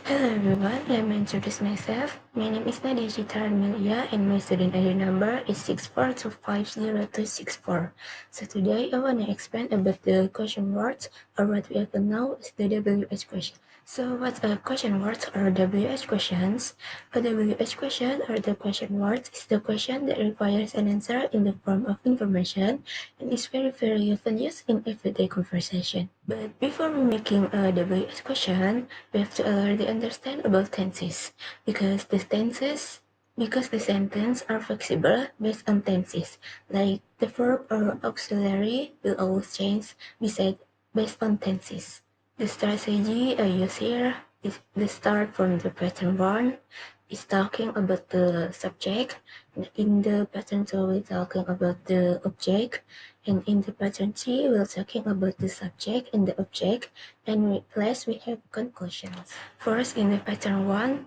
Hello everyone, let me introduce myself. My name is Nadia Citra Amelia and my student ID number is 6425064. So today I want to explain about the question words, or what we often know as the WH question. So what are question words or WH questions? A WH question or the question words is the question that requires an answer in the form of information and is very often used in everyday conversation. But before we making a WH question, we have to already understand about tenses because the sentence are flexible based on tenses. Like the verb or auxiliary will always change based on tenses. The strategy I use here is the start from the pattern 1 is talking about the subject. In the pattern 2 we're talking about the object, and in the pattern 3 we're talking about the subject and the object, and last we have conclusions. First, in the pattern 1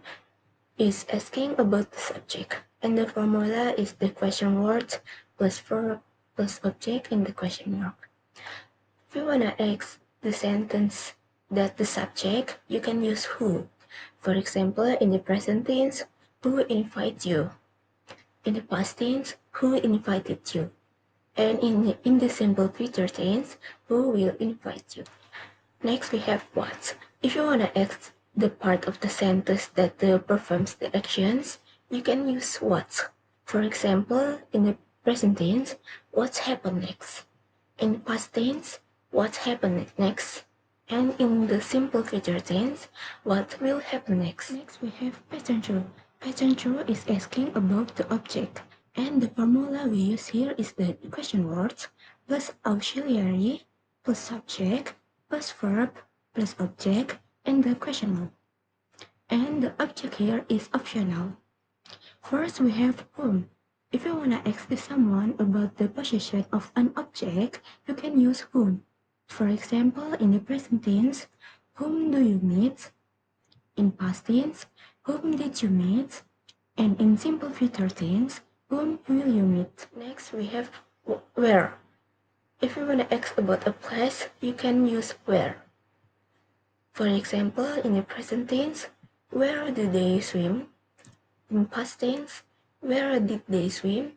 is asking about the subject, and the formula is the question word plus verb plus object and the question mark. If you wanna ask the sentence that the subject, you can use who. For example, in the present tense, who invited you? In the past tense, who invited you? And in the simple future tense, who will invite you? Next, we have what. If you want to ask the part of the sentence that performs the actions, you can use what. For example, in the present tense, what's happened next? In past tense, what happened next? And in the simple future tense, what will happen next? Next, we have pattern true. Pattern true is asking about the object, and the formula we use here is the question words plus auxiliary plus subject plus verb plus object and the question mark. And the object here is optional. First, we have whom. If you want to ask someone about the position of an object, you can use whom. For example, in the present tense, whom do you meet? In past tense, whom did you meet? And in simple future tense, whom will you meet? Next, we have where. If you want to ask about a place, you can use where. For example, in the present tense, where do they swim? In past tense, where did they swim?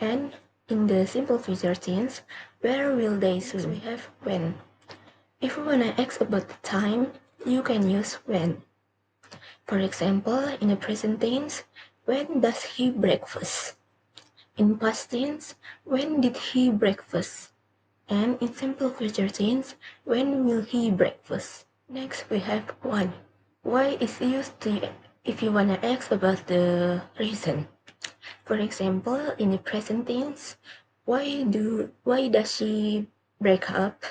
And in the simple future tense, where will they swim? We have when. If we wanna ask about the time, you can use when. For example, in the present tense, when does he breakfast? In past tense, when did he breakfast? And in simple future tense, when will he breakfast? Next, we have why. Why is used to if you wanna ask about the reason. For example, in the present tense, why does she break up?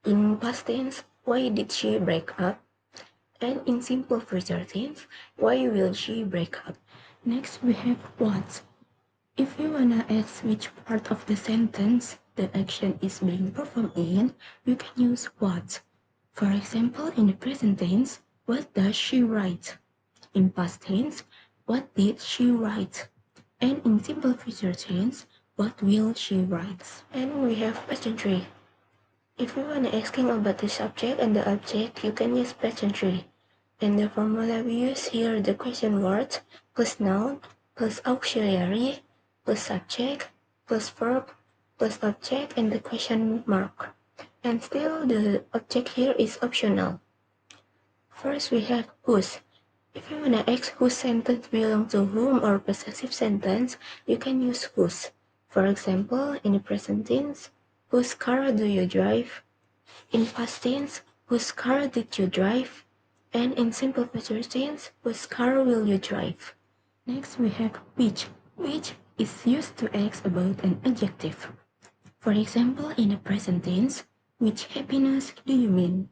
In past tense, why did she break up? And in simple future tense, why will she break up? Next, we have what. If you wanna ask which part of the sentence the action is being performed in, you can use what. For example, in the present tense, what does she write? In past tense, what did she write? And in simple future tense, what will she write? And we have question 3. If we want to asking about the subject and the object, you can use question 3. And the formula we use here, the question word plus noun plus auxiliary plus subject plus verb plus object and the question mark. And still the object here is optional. First we have whose. If you wanna ask whose sentence belong to whom or possessive sentence, you can use whose. For example, in the present tense, whose car do you drive? In past tense, whose car did you drive? And in simple future tense, whose car will you drive? Next we have which. Which is used to ask about an adjective. For example, in the present tense, which happiness do you mean?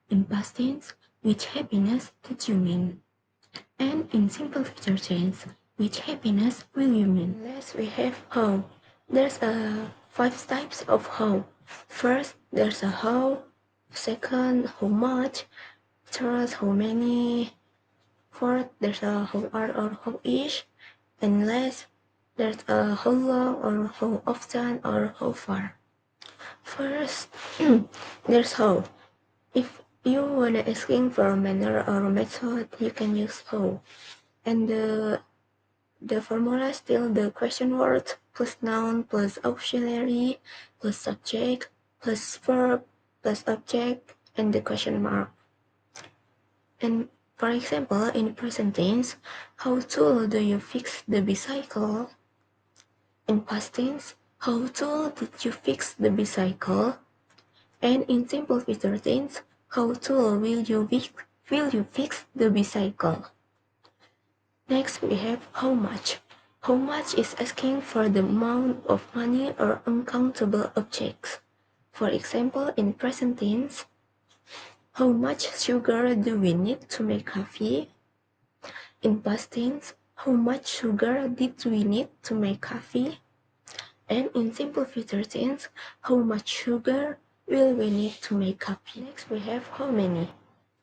In past tense, which happiness did you mean? And in simple future tense, which happiness will you mean? Last we have how. There's 5 types of how. First, there's a how. Second, how much. Third, how many. Fourth, there's a how are or how is. And last, there's a how long or how often or how far. First, there's how. If you wanna asking for a manner or a method, you can use how. And the formula is still the question word plus noun plus auxiliary plus subject plus verb plus object and the question mark. And for example, in present tense, how tall do you fix the bicycle? In past tense, how tall did you fix the bicycle? And in simple future tense, how tall will you fix the bicycle? Next we have how much. How much is asking for the amount of money or uncountable objects. For example, in present tense, how much sugar do we need to make coffee? In past tense, how much sugar did we need to make coffee? And in simple future tense, how much sugar will we need to make coffee? Next we have how many.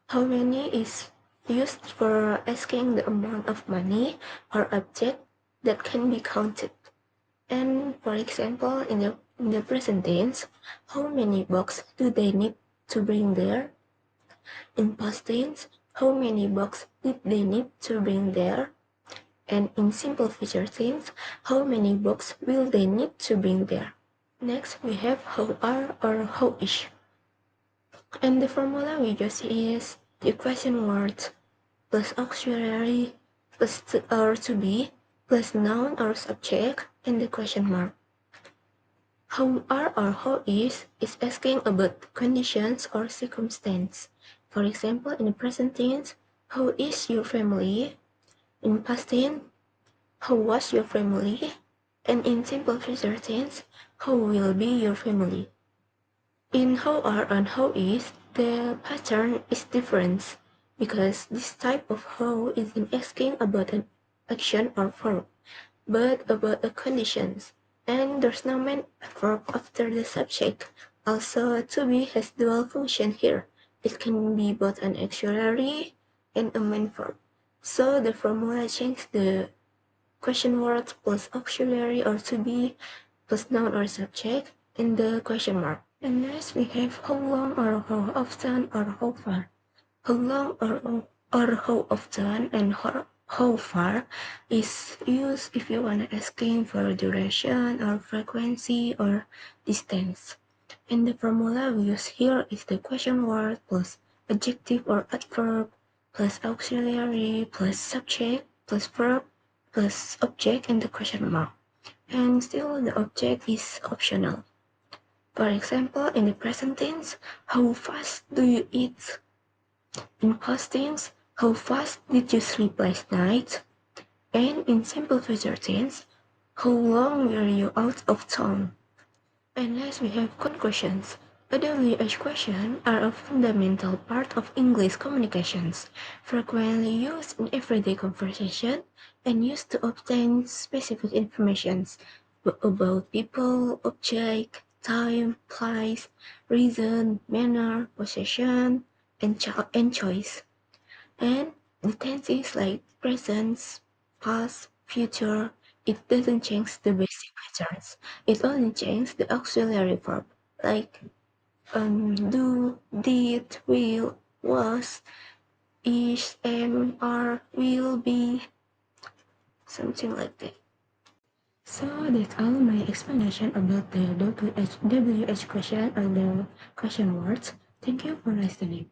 How many is used for asking the amount of money or object that can be counted. And for example, in the present tense, how many boxes do they need to bring there? In past tense, how many boxes did they need to bring there? And in simple future tense, how many boxes will they need to bring there? Next, we have how are or how is. And the formula we just is the question word plus auxiliary plus to or to be plus noun or subject and the question mark. How are or how is asking about conditions or circumstance. For example, in the present tense, how is your family? In past tense, how was your family? And in simple future tense, how will be your family? In how are and how is, the pattern is different because this type of how isn't asking about an action or verb, but about a conditions. And there's no main verb after the subject. Also, to be has dual function here. It can be both an auxiliary and a main verb. So the formula changes the question word plus auxiliary or to be plus noun or subject and the question mark. And next we have how long or how often or how far. How long or how often and how far is used if you want to asking for duration or frequency or distance. And the formula we use here is the question word plus adjective or adverb plus auxiliary plus subject plus verb plus object and the question mark. And still the object is optional. For example, in the present tense, how fast do you eat? In past tense, how fast did you sleep last night? And in simple future tense, how long were you out of town? And last we have conclusions. A WH question are a fundamental part of English communications, frequently used in everyday conversation and used to obtain specific information about people, object, time, place, reason, manner, possession, and choice. And the tenses like present, past, future, it doesn't change the basic patterns. It only changes the auxiliary verb like do, did, will, was, is, am, are, will be, something like that. So that's all my explanation about the WH question and the question words. Thank you for listening.